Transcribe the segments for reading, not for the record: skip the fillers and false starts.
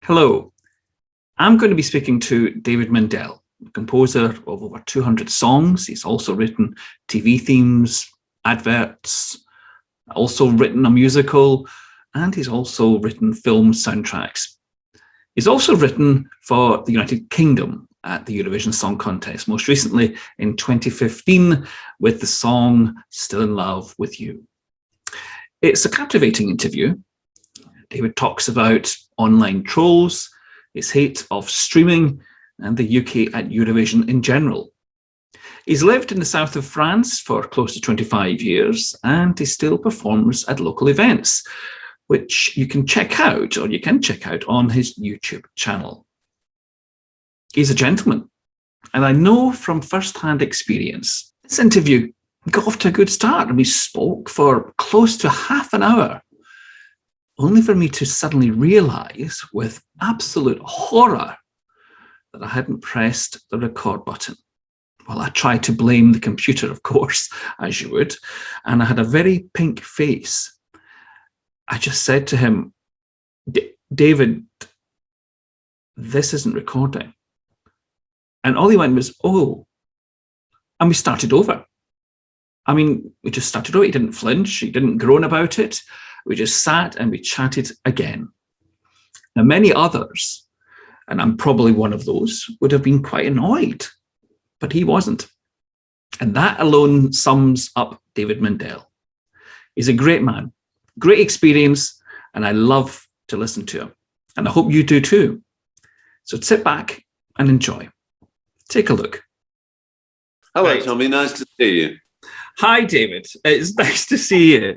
Hello, I'm going to be speaking to David Mindel, composer of over 200 songs. He's also written TV themes, adverts, also written a musical, and he's also written film soundtracks. He's also written for the United Kingdom at the Eurovision Song Contest, most recently in 2015 with the song Still in Love with You. It's a captivating interview. David talks about online trolls, his hate of streaming, and the UK at Eurovision in general. He's lived in the south of France for close to 25 years, and he still performs at local events, which you can check out on his YouTube channel. He's a gentleman, and I know from first-hand experience, this interview got off to a good start, and we spoke for close to half an hour, only for me to suddenly realise with absolute horror that I hadn't pressed the record button. Well, I tried to blame the computer, of course, as you would, and I had a very pink face. I just said to him, David, this isn't recording. And all he went was, oh, and we started over. I mean, we just started over. He didn't flinch. He didn't groan about it. We just sat and we chatted again. Now, many others, and I'm probably one of those, would have been quite annoyed, but he wasn't. And that alone sums up David Mindel. He's a great man, great experience, and I love to listen to him. And I hope you do too. So sit back and enjoy. Take a look. Hello, right. Tommy. Nice to see you. Hi, David. It's nice to see you.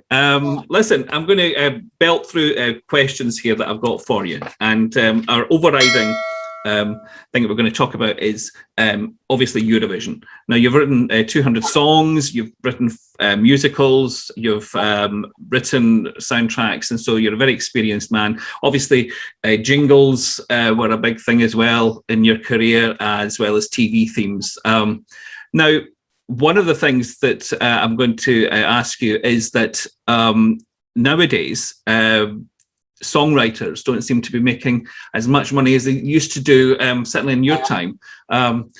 Listen, I'm going to belt through questions here that I've got for you. And our overriding thing that we're going to talk about is obviously Eurovision. Now, you've written 200 songs, you've written musicals, you've written soundtracks, and so you're a very experienced man. Obviously, jingles were a big thing as well in your career, as well as TV themes. Now, one of the things that I'm going to ask you is that nowadays, songwriters don't seem to be making as much money as they used to do, certainly in your time. And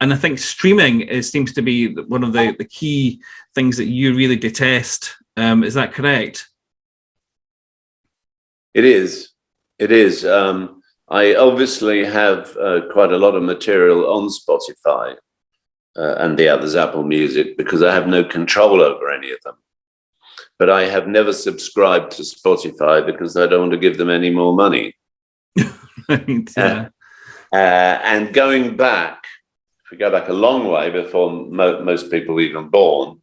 I think streaming seems to be one of the key things that you really detest. Is that correct? It is. It is. I obviously have quite a lot of material on Spotify. And the others, Apple Music, because I have no control over any of them. But I have never subscribed to Spotify because I don't want to give them any more money. Right, yeah. And going back, if we go back a long way before most people were even born,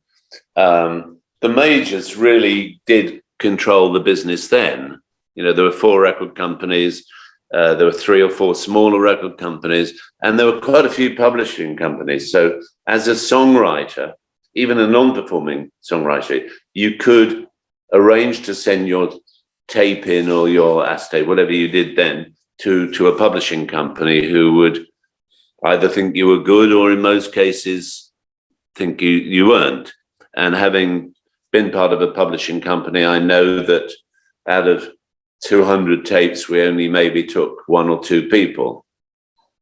the majors really did control the business then. You know, there were 4 record companies. There were 3 or 4 smaller record companies, and there were quite a few publishing companies. So as a songwriter, even a non-performing songwriter, you could arrange to send your tape in or your acetate, whatever you did then, to a publishing company who would either think you were good or in most cases think you weren't. And having been part of a publishing company, I know that out of 200 tapes, we only maybe took 1 or 2 people.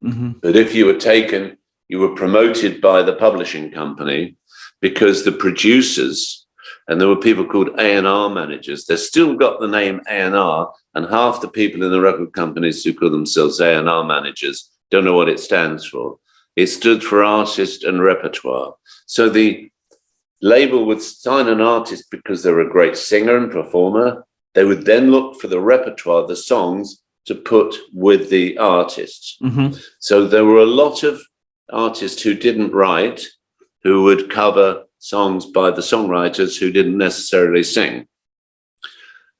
Mm-hmm. But if you were taken, you were promoted by the publishing company because the producers, and there were people called A&R managers, they've still got the name A&R, and half the people in the record companies who call themselves A&R managers don't know what it stands for. It stood for artist and repertoire. So the label would sign an artist because they're a great singer and performer. They would then look for the repertoire, the songs, to put with the artists. Mm-hmm. So there were a lot of artists who didn't write, who would cover songs by the songwriters who didn't necessarily sing.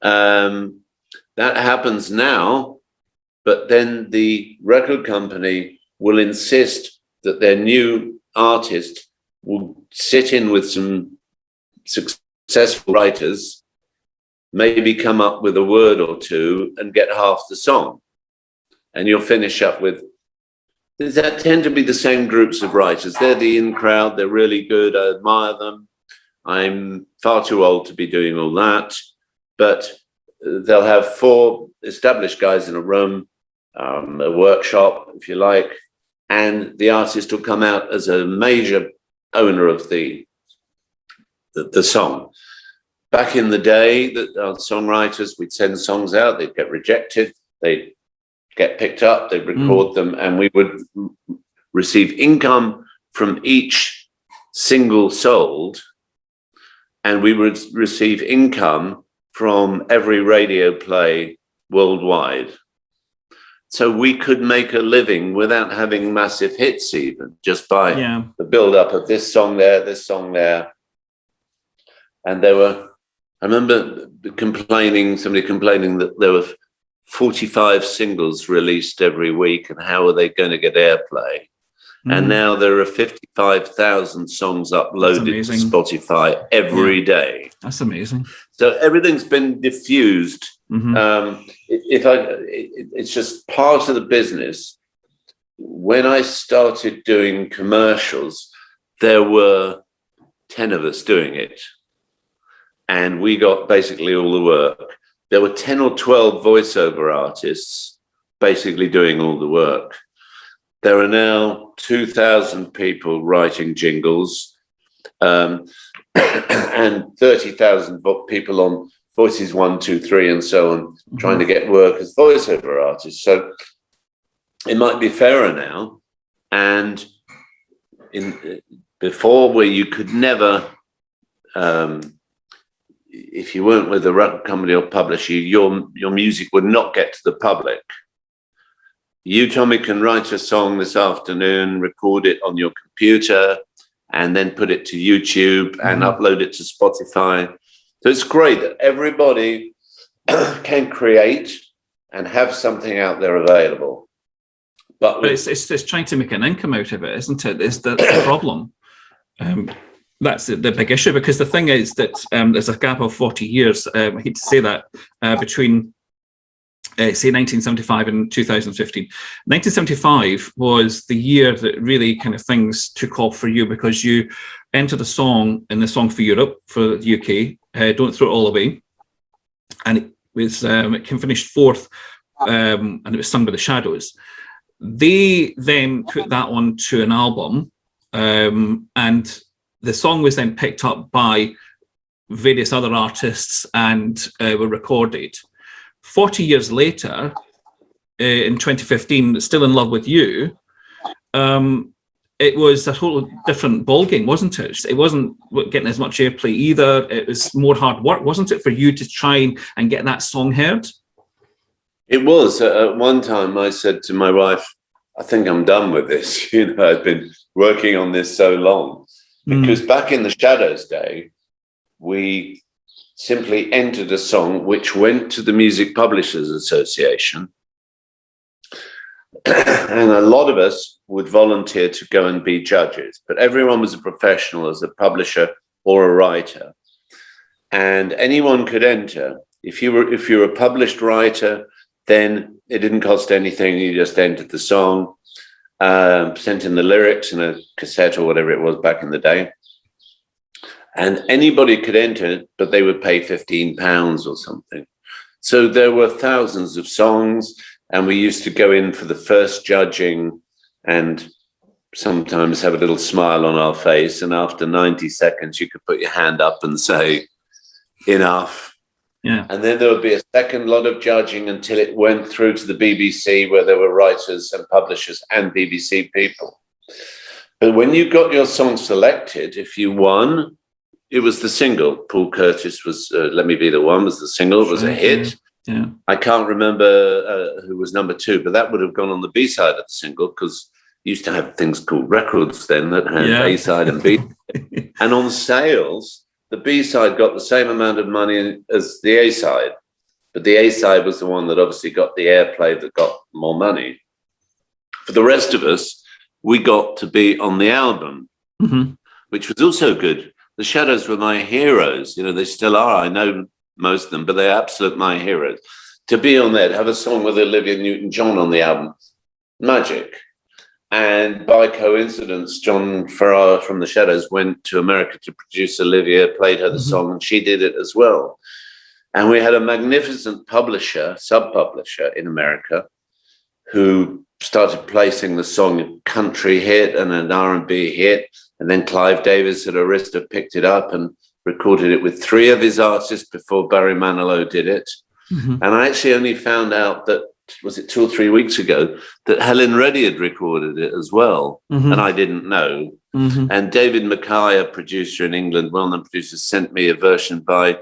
That happens now, but then the record company will insist that their new artist will sit in with some successful writers, maybe come up with a word or 2 and get half the song. And you'll finish up with, that tend to be the same groups of writers. They're the in crowd, they're really good, I admire them. I'm far too old to be doing all that, but they'll have 4 established guys in a room a workshop, if you like, and the artist will come out as a major owner of the song. Back in the day, our songwriters, we'd send songs out, they'd get rejected, they'd get picked up, they'd record them, and we would receive income from each single sold, and we would receive income from every radio play worldwide. So we could make a living without having massive hits, even just by the build-up of this song there, this song there. And I remember somebody complaining that there were 45 singles released every week, and how are they going to get airplay? And now there are 55,000 songs uploaded to Spotify every day. That's amazing. So everything's been diffused. It's just part of the business. When I started doing commercials, there were 10 of us doing it, and we got basically all the work. There were 10 or 12 voiceover artists basically doing all the work. There are now 2,000 people writing jingles, and 30,000 people on Voices 1, 2, 3, and so on, trying to get work as voiceover artists. So it might be fairer now. And before, where you could never, if you weren't with a record company or publisher, your music would not get to the public. You, Tommy, can write a song this afternoon, record it on your computer, and then put it to YouTube and upload it to Spotify. So it's great that everybody can create and have something out there available. But it's trying to make an income out of it, isn't it? It's the problem. That's the big issue, because the thing is that there's a gap of 40 years. I hate to say that, between say 1975 and 2015. 1975 was the year that really kind of things took off for you, because you entered a song in the Song for Europe for the UK, Don't Throw It All Away, and it was it finished fourth, and it was sung by the Shadows. They then put that onto an album, and the song was then picked up by various other artists and were recorded. 40 years later, in 2015, Still in Love with You, it was a whole different ballgame, wasn't it? It wasn't getting as much airplay either. It was more hard work, wasn't it, for you to try and get that song heard? it was. At one time, I said to my wife, I think I'm done with this. I've been working on this so long. Because back in the Shadows day, we simply entered a song which went to the Music Publishers Association, and a lot of us would volunteer to go and be judges, but everyone was a professional as a publisher or a writer, and anyone could enter. If you were a published writer, then it didn't cost anything. You just entered the song, sent in the lyrics in a cassette or whatever it was back in the day. And anybody could enter, but they would pay £15 or something. So there were thousands of songs, and we used to go in for the first judging and sometimes have a little smile on our face. And after 90 seconds, you could put your hand up and say, enough. Yeah. And then there would be a second lot of judging until it went through to the BBC, where there were writers and publishers and BBC people. But when you got your song selected, if you won, it was the single. Paul Curtis was Let Me Be the One was the single. It was a hit. Yeah. I can't remember who was number two, but that would have gone on the B-side of the single, because you used to have things called records then that had A-side and B. And on sales, the B-side got the same amount of money as the A-side, but the A-side was the one that obviously got the airplay that got more money. For the rest of us, we got to be on the album, which was also good. The Shadows were my heroes. They still are. I know most of them, but they're absolute my heroes. To be on there, to have a song with Olivia Newton-John on the album, magic. And by coincidence, John Farrar from the Shadows went to America to produce Olivia, played her the song, and she did it as well. And we had a magnificent publisher, sub-publisher in America, who started placing the song a country hit and an R&B hit. And then Clive Davis at Arista picked it up and recorded it with 3 of his artists before Barry Manilow did it. Mm-hmm. And I actually only found out that, was it 2 or 3 weeks ago, that Helen Reddy had recorded it as well. Mm-hmm. And I didn't know. Mm-hmm. And David Mackay, a producer in England, well-known producer, sent me a version by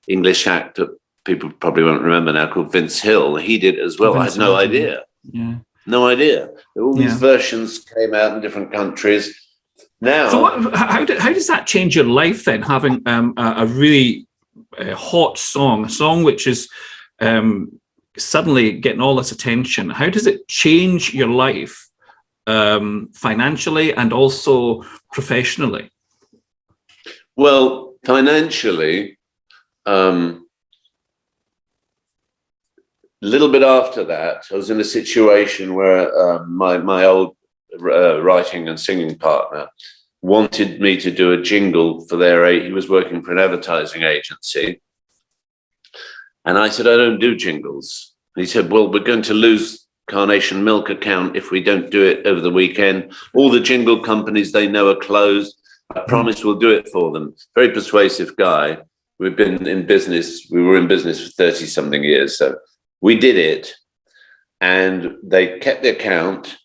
English actor, people probably won't remember now, called Vince Hill. He did it as well. I had no idea. Yeah. No idea. All these versions came out in different countries. Now, so how does that change your life then, having a really hot song, a song which is suddenly getting all this attention? How does it change your life financially and also professionally? Well, financially, a little bit after that, I was in a situation where my old writing and singing partner wanted me to do a jingle for he was working for an advertising agency. And I said, I don't do jingles. And he said, well, we're going to lose Carnation Milk account if we don't do it over the weekend. All the jingle companies they know are closed. I promise we'll do it for them. Very persuasive guy. We've been in business. We were in business for 30 something years. So we did it and they kept the account.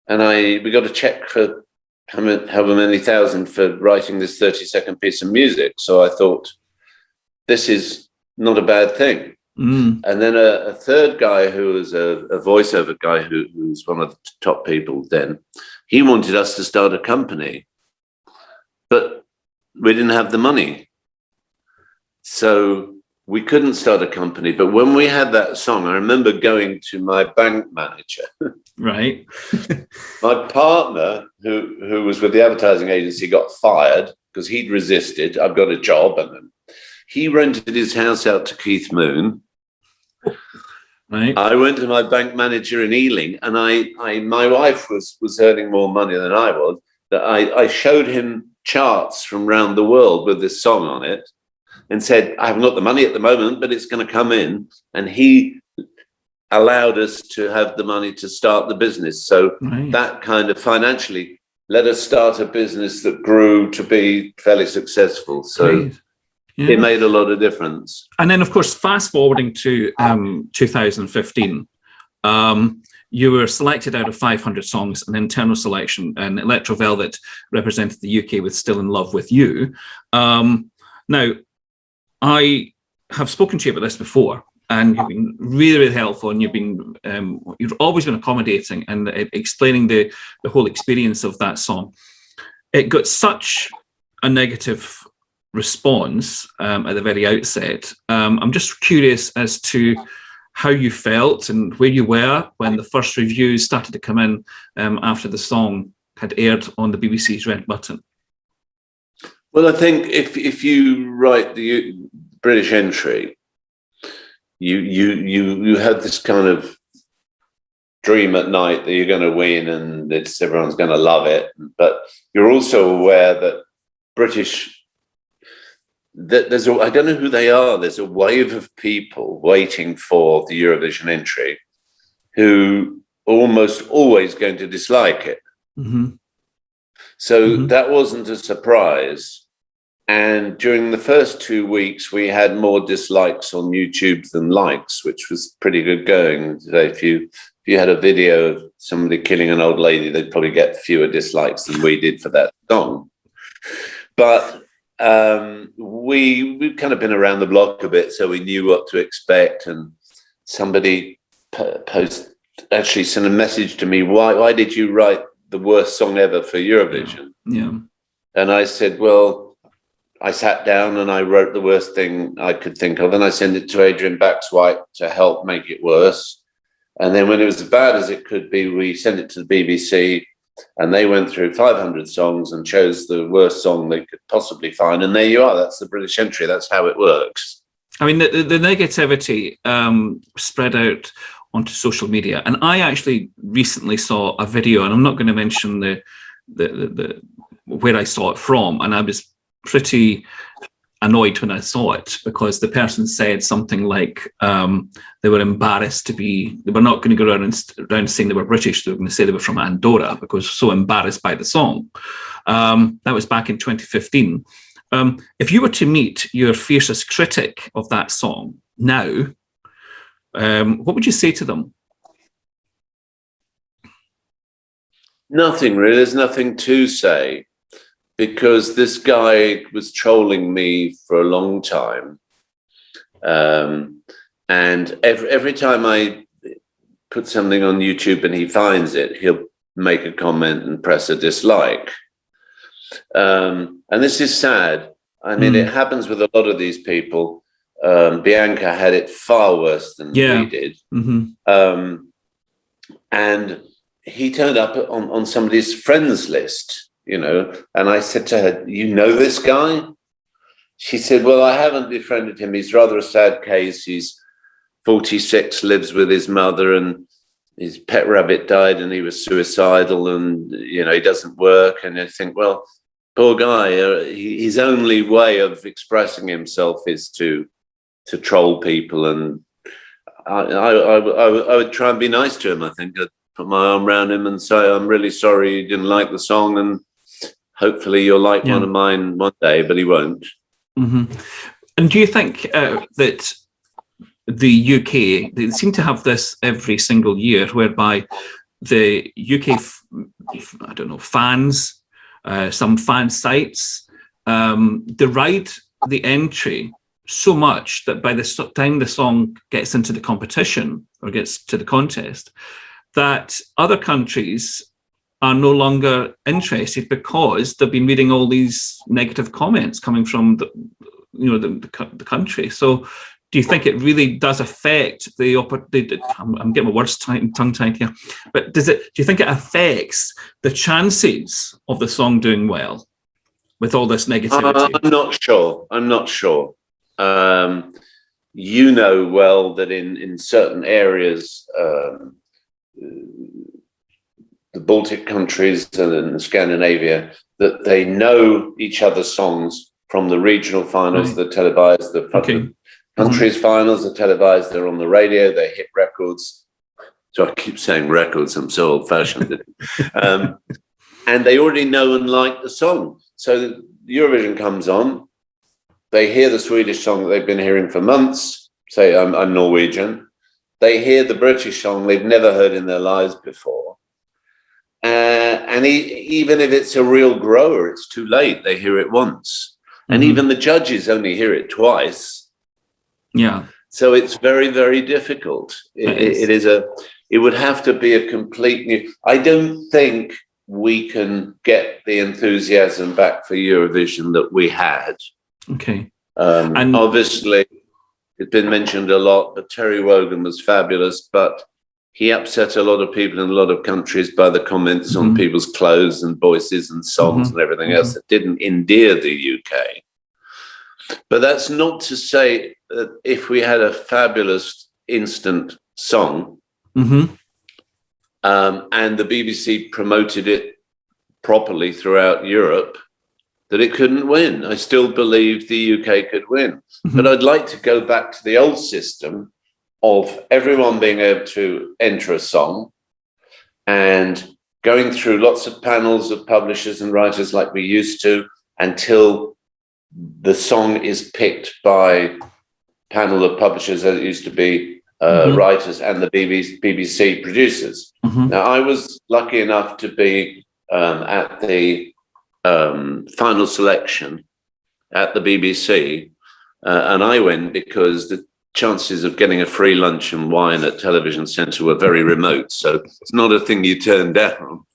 And we got a check for however many thousand for writing this 30-second piece of music. So I thought, this is not a bad thing. Mm. And then a third guy who was a voiceover guy who was one of the top people then, he wanted us to start a company, but we didn't have the money. So we couldn't start a company. But when we had that song, I remember going to my bank manager. Right. My partner, who was with the advertising agency, got fired because he'd resisted. I've got a job. And then he rented his house out to Keith Moon. Right. I went to my bank manager in Ealing, and my wife was earning more money than I was. That I showed him charts from around the world with this song on it and said, I haven't got the money at the moment, but it's going to come in. And he allowed us to have the money to start the business. So that kind of financially let us start a business that grew to be fairly successful. So it made a lot of difference. And then, of course, fast forwarding to 2015, you were selected out of 500 songs, an internal selection, and Electro Velvet represented the UK with Still in Love with You. Now, I have spoken to you about this before, and you've been really, really helpful, and you've always been accommodating and explaining the whole experience of that song. It got such a negative response at the very outset. I'm just curious as to how you felt and where you were when the first reviews started to come in after the song had aired on the BBC's Red Button. Well, I think if you write the British entry, you have this kind of dream at night that you're going to win and everyone's going to love it, but you're also aware that I don't know who they are. There's a wave of people waiting for the Eurovision entry who are almost always going to dislike it. Mm-hmm. So that wasn't a surprise. And during the first 2 weeks, we had more dislikes on YouTube than likes, which was pretty good going. If you had a video of somebody killing an old lady, they'd probably get fewer dislikes than we did for that song. But we've kind of been around the block a bit, so we knew what to expect. And somebody actually sent a message to me, why did you write the worst song ever for Eurovision? Yeah. And I said, well, I sat down and I wrote the worst thing I could think of, and I sent it to Adrian Bax White to help make it worse. And then when it was as bad as it could be, we sent it to the BBC, and they went through 500 songs and chose the worst song they could possibly find. And there you are. That's the British entry. That's how it works. I mean, the negativity spread out onto social media. And I actually recently saw a video, and I'm not going to mention the where I saw it from. And I was pretty annoyed when I saw it, because the person said something like they were embarrassed they were not going to go around saying they were British, they were going to say they were from Andorra, because so embarrassed by the song. That was back in 2015. If you were to meet your fiercest critic of that song now, what would you say to them? Nothing really. There's nothing to say, because this guy was trolling me for a long time. And every time I put something on YouTube and he finds it, he'll make a comment and press a dislike. And this is sad. I mean, it happens with a lot of these people. Bianca had it far worse than we did. And he turned up on somebody's friends list, you know, and I said to her, "You know this guy?" She said, "Well, I haven't befriended him. He's rather a sad case. He's 46, lives with his mother, and his pet rabbit died and he was suicidal, and, you know, he doesn't work." And I think, well, poor guy, his only way of expressing himself is to troll people. And I would try and be nice to him. I think I'd put my arm around him and say, "I'm really sorry you didn't like the song, and hopefully you'll like one of mine one day," but he won't. And do you think that the UK, they seem to have this every single year, whereby the UK, I don't know, fans, some fan sites, deride the entry so much that by the time the song gets into the competition or gets to the contest, that other countries are no longer interested, because they've been reading all these negative comments coming from the country. So do you think it really does affect I'm getting my words tongue-tied here, but do you think it affects the chances of the song doing well with all this negativity? I'm not sure. You know well that in certain areas, the Baltic countries and in Scandinavia, that they know each other's songs from the regional finals, the televised, the countries finals are televised, they're on the radio, they hit records. So I keep saying records, I'm so old-fashioned. And they already know and like the song. So Eurovision comes on, they hear the Swedish song that they've been hearing for months, say I'm Norwegian, they hear the British song they've never heard in their lives before. And even if it's a real grower, it's too late, they hear it once. And even the judges only hear it twice. Yeah. So it's very, very difficult. It would have to be a complete new. I don't think we can get the enthusiasm back for Eurovision that we had. Okay. And obviously, it's been mentioned a lot, but Terry Wogan was fabulous, but he upset a lot of people in a lot of countries by the comments on people's clothes and voices and songs and everything else that didn't endear the UK. But that's not to say that if we had a fabulous instant song and the BBC promoted it properly throughout Europe, that it couldn't win. I still believe the UK could win. But I'd like to go back to the old system of everyone being able to enter a song and going through lots of panels of publishers and writers like we used to, until the song is picked by panel of publishers, as it used to be, writers and the BBC producers. Now, I was lucky enough to be at the final selection at the BBC, and I went because the chances of getting a free lunch and wine at Television Centre were very remote, so it's not a thing you turn down.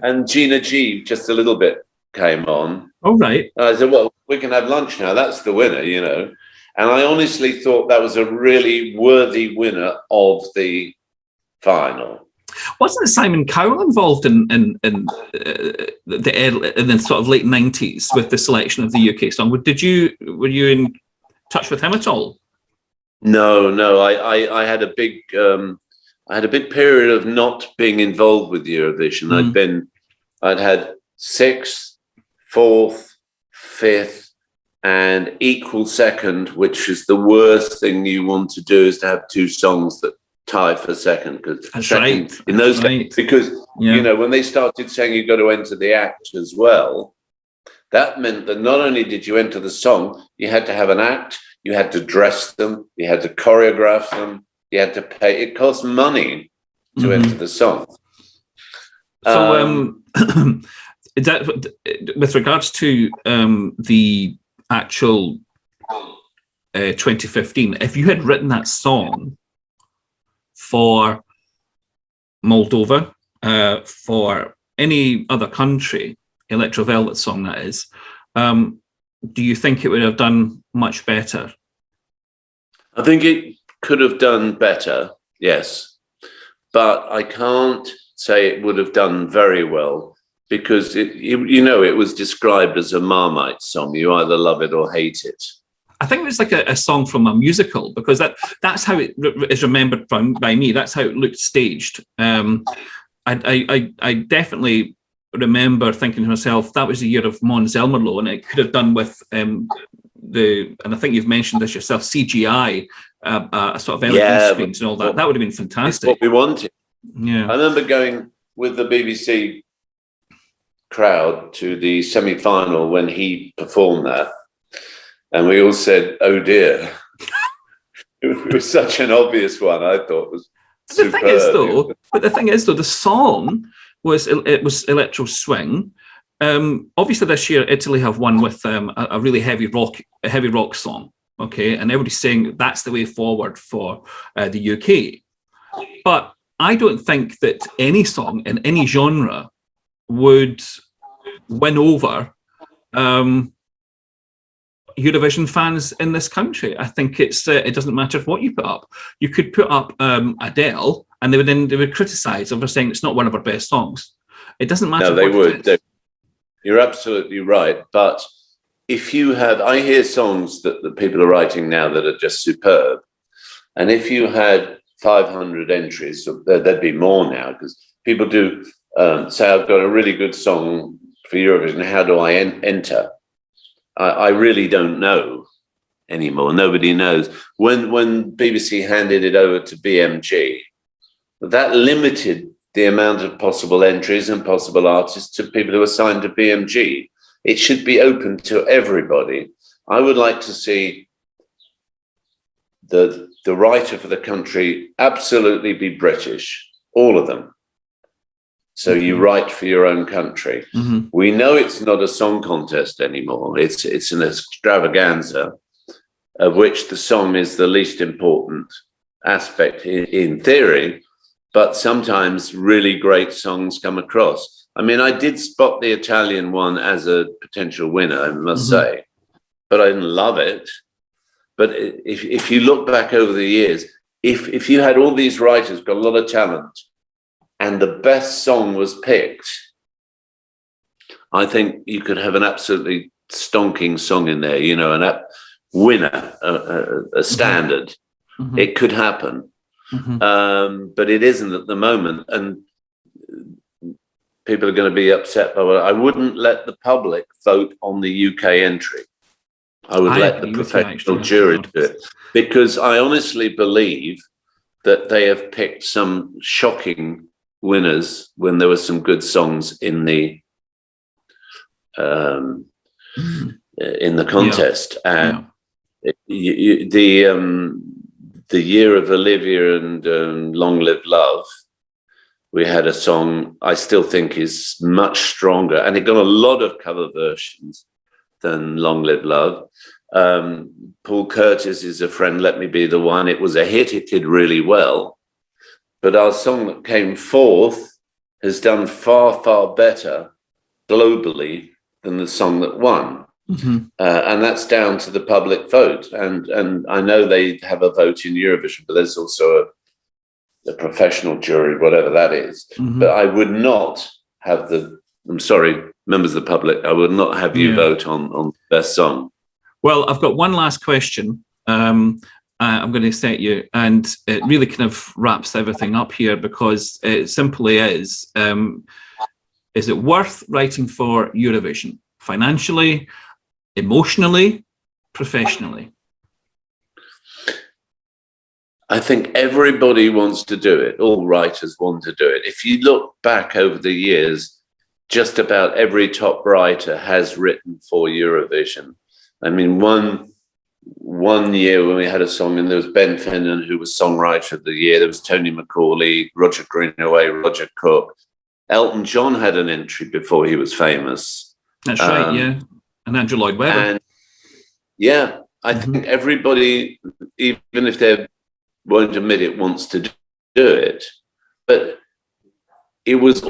And Gina G, just a little bit, came on. Oh, right. I said, well, we can have lunch now, that's the winner, you know. And I honestly thought that was a really worthy winner of the final. Wasn't Simon Cowell involved in the sort of late 90s with the selection of the UK song? Were you in touch with him at all? No. I had a big period of not being involved with Eurovision. I'd had 6th, 4th, 5th, and equal second, which is the worst thing you want to do, is to have two songs that tie for second. Because in those days, because you know, when they started saying you've got to enter the act as well, that meant that not only did you enter the song, you had to have an act, you had to dress them, you had to choreograph them, you had to pay. It cost money to enter the song. So, that, with regards to the actual 2015, if you had written that song for Moldova, for any other country, Electro Velvet song that is, do you think it would have done much better? I think it could have done better, yes, but I can't say it would have done very well, because you know, it was described as a Marmite song. You either love it or hate it. I think it was like a song from a musical, because that's how it is remembered by me. That's how it looked staged. I definitely remember thinking to myself, that was the year of Måns Zelmerlöw, and it could have done with and I think you've mentioned this yourself, CGI, a sort of LED screens and all that. That would have been fantastic. It's what we wanted. Yeah, I remember going with the BBC crowd to the semi-final when he performed that, and we all said, "Oh dear." It was such an obvious one. I thought was superb. The thing is though, the song was electro swing. Obviously this year Italy have won with a really heavy rock song, okay, and everybody's saying that's the way forward for the UK. But I don't think that any song in any genre would win over Eurovision fans in this country. I think it doesn't matter what you put up. You could put up Adele, and they would criticize over saying it's not one of our best songs. It doesn't matter. No, they would. You're absolutely right. But if you had, I hear songs that people are writing now that are just superb, and if you had 500 entries, so there'd be more now, because people do say, I've got a really good song for Eurovision. How do I enter? I really don't know anymore. Nobody knows. When BBC handed it over to BMG, that limited the amount of possible entries and possible artists to people who are signed to BMG. It should be open to everybody. I would like to see the writer for the country absolutely be British, all of them. So you write for your own country. We know it's not a song contest anymore. It's an extravaganza, of which the song is the least important aspect in theory, but sometimes really great songs come across. I mean, I did spot the Italian one as a potential winner, I must say, but I didn't love it. But if you look back over the years, if you had all these writers, got a lot of talent, and the best song was picked, I think you could have an absolutely stonking song in there, you know, a winner, a standard. It could happen. But it isn't at the moment. And people are going to be upset by it. I wouldn't let the public vote on the UK entry. I would let the professional jury do it. Because I honestly believe that they have picked some shocking winners when there were some good songs in the contest. And the year of Olivia and Long Live Love, we had a song I still think is much stronger, and it got a lot of cover versions than Long Live Love. Paul Curtis is A Friend, Let Me Be the One. It was a hit. It did really well. But our song that came fourth has done far, far better globally than the song that won. And that's down to the public vote. And I know they have a vote in Eurovision, but there's also a professional jury, whatever that is. But I would not have I'm sorry, members of the public, I would not have you vote on best song. Well, I've got one last question. I'm going to set you, and it really kind of wraps everything up here, because it simply is it worth writing for Eurovision? Financially, emotionally, professionally? I think everybody wants to do it. All writers want to do it. If you look back over the years, just about every top writer has written for Eurovision. I mean, one year when we had a song, and there was Ben Finnan, who was Songwriter of the Year. There was Tony Macaulay, Roger Greenaway, Roger Cook. Elton John had an entry before he was famous. That's right, yeah. And Andrew Lloyd Webber. And yeah, I think everybody, even if they won't admit it, wants to do it. But it was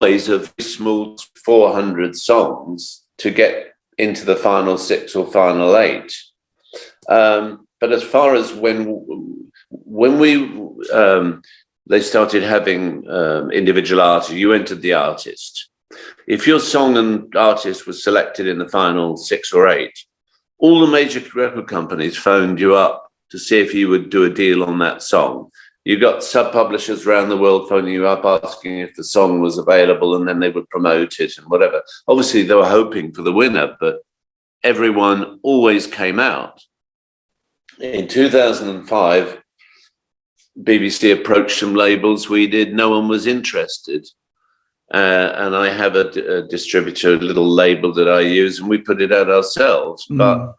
always a very small 400 songs to get into the final 6 or final 8. But as far as when they started having individual artists, you entered the artist. If your song and artist was selected in the final 6 or 8, all the major record companies phoned you up to see if you would do a deal on that song. You got sub-publishers around the world phoning you up asking if the song was available, and then they would promote it and whatever. Obviously, they were hoping for the winner, but everyone always came out. In 2005, BBC approached some labels. We did. No one was interested. And I have a distributor, a little label that I use, and we put it out ourselves. But,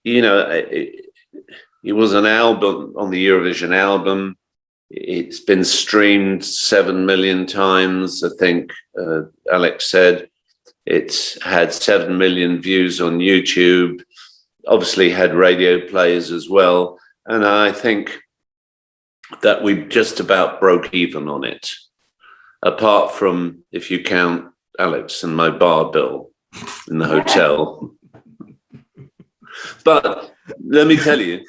you know, it was an album on the Eurovision album. It's been streamed 7 million times, I think Alex said. It's had 7 million views on YouTube, obviously had radio players as well. And I think that we just about broke even on it, apart from, if you count Alex and my bar bill in the hotel. But let me tell you,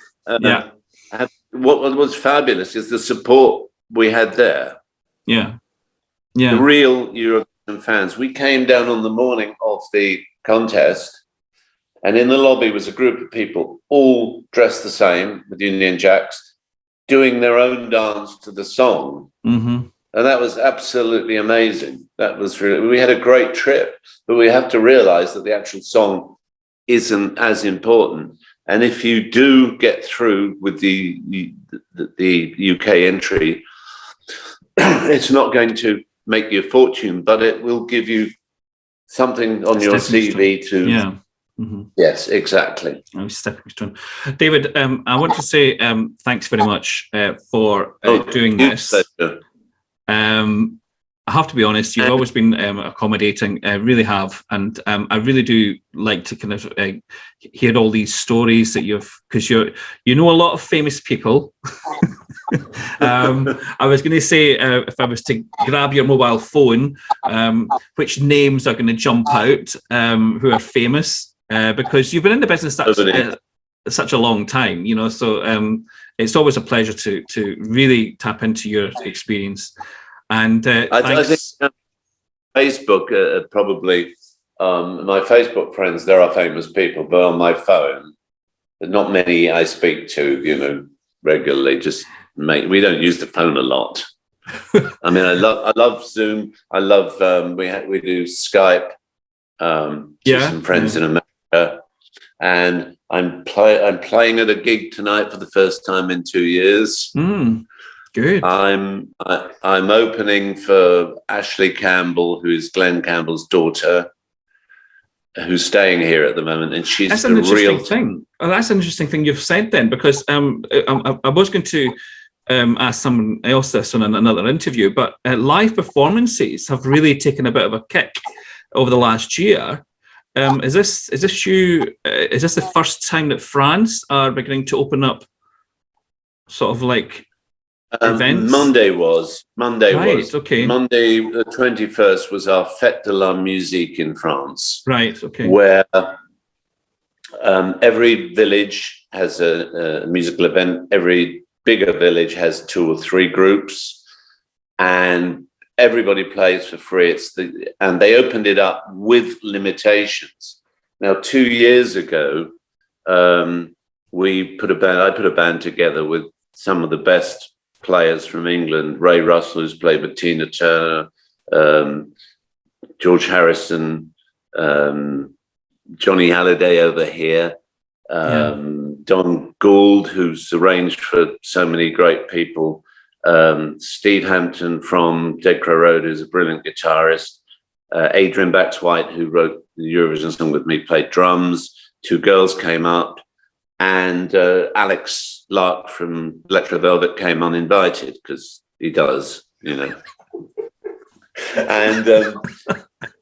what was fabulous is the support we had there. The real Eurovision fans. We came down on the morning of the contest, and in the lobby was a group of people all dressed the same with Union Jacks, doing their own dance to the song. And that was absolutely amazing. That was really, we had a great trip, but we have to realize that the actual song isn't as important. And if you do get through with the UK entry, it's not going to make you a fortune, but it will give you something on your CV to. Yes, exactly. Stepping stone. David, I want to say thanks very much for doing this. I have to be honest, you've always been accommodating, really have. And I really do like to kind of hear all these stories that because you know a lot of famous people. I was going to say, if I was to grab your mobile phone, which names are going to jump out who are famous, because you've been in the business such a long time, you know, so it's always a pleasure to really tap into your experience. And I think Facebook, probably my Facebook friends, there are famous people, but on my phone, there's not many I speak to, you know, regularly. We don't use the phone a lot. I mean, I love Zoom. I love we do Skype. Some friends in America, and I'm playing at a gig tonight for the first time in 2 years. Good. I'm opening for Ashley Campbell, who is Glenn Campbell's daughter, who's staying here at the moment, and she's that's an interesting thing. Well, that's an interesting thing you've said then, because I was going to ask someone else this on another interview, but live performances have really taken a bit of a kick over the last year. Is this the first time that France are beginning to open up sort of like events? Monday was. Okay. Monday the 21st was our Fête de la Musique in France. Right, okay. Where every village has a musical event. Every bigger village has 2 or 3 groups, and everybody plays for free. And they opened it up with limitations. Now, 2 years ago, I put a band together with some of the best players from England. Ray Russell, who's played with Tina Turner, George Harrison, Johnny Halliday over here. Don Gould, who's arranged for so many great people, Steve Hampton from Dead Crow Road, who's a brilliant guitarist, Adrian Bax White, who wrote the Eurovision song with me, played drums. Two girls came up, and Alex Lark from Electro Velvet came uninvited because he does, you know. And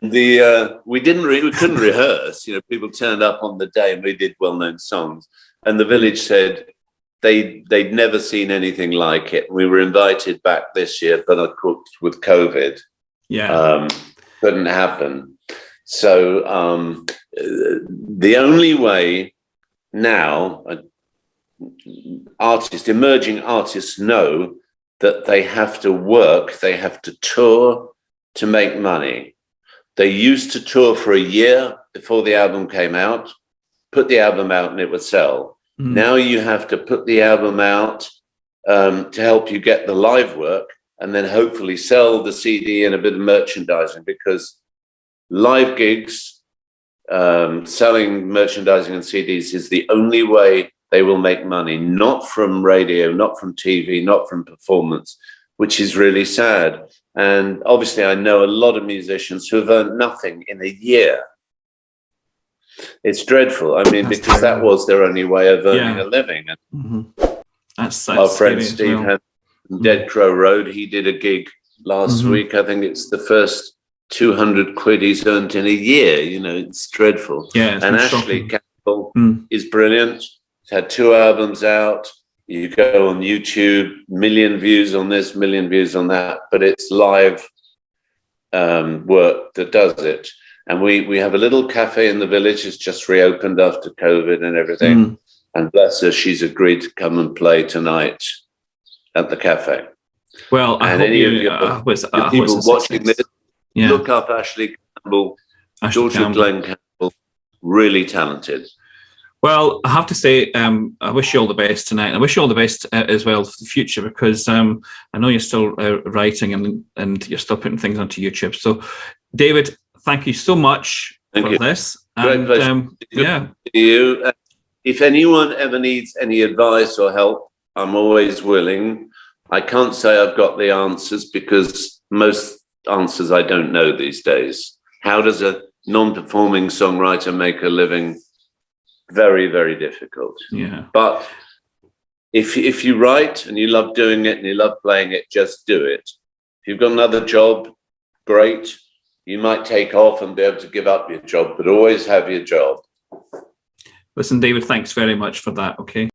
we couldn't rehearse. You know, people turned up on the day, and we did well-known songs. And the village said they'd never seen anything like it. We were invited back this year, but of course with COVID, couldn't happen. So the only way now, emerging artists know that they have to work, they have to tour to make money. They used to tour for a year before the album came out, put the album out and it would sell. Now you have to put the album out to help you get the live work, and then hopefully sell the CD and a bit of merchandising, because live gigs, selling merchandising and CDs is the only way they will make money, not from radio, not from TV, not from performance, which is really sad. And obviously I know a lot of musicians who have earned nothing in a year. It's dreadful. I mean, because that was their only way of earning a living. And that's our friend Steve had Dead Crow Road. He did a gig last week. I think it's the first 200 quid he's earned in a year. You know, it's dreadful. Yeah, and Ashley Campbell is brilliant. He's had 2 albums out. You go on YouTube, million views on this, million views on that, but it's live work that does it. And we have a little cafe in the village. It's just reopened after COVID and everything. And bless her, she's agreed to come and play tonight at the cafe. Well, I hope people watching this, look up Ashley Campbell, daughter of Glenn Campbell, really talented. Well, I have to say, I wish you all the best tonight. I wish you all the best as well for the future, because I know you're still writing and you're still putting things onto YouTube. So, David, thank you so much for this. Great pleasure. Yeah. You. If anyone ever needs any advice or help, I'm always willing. I can't say I've got the answers, because most answers I don't know these days. How does a non-performing songwriter make a living? Very, very difficult. Yeah. But if you write and you love doing it and you love playing it, just do it. If you've got another job, great. You might take off and be able to give up your job, but always have your job. Listen, David, thanks very much for that. Okay.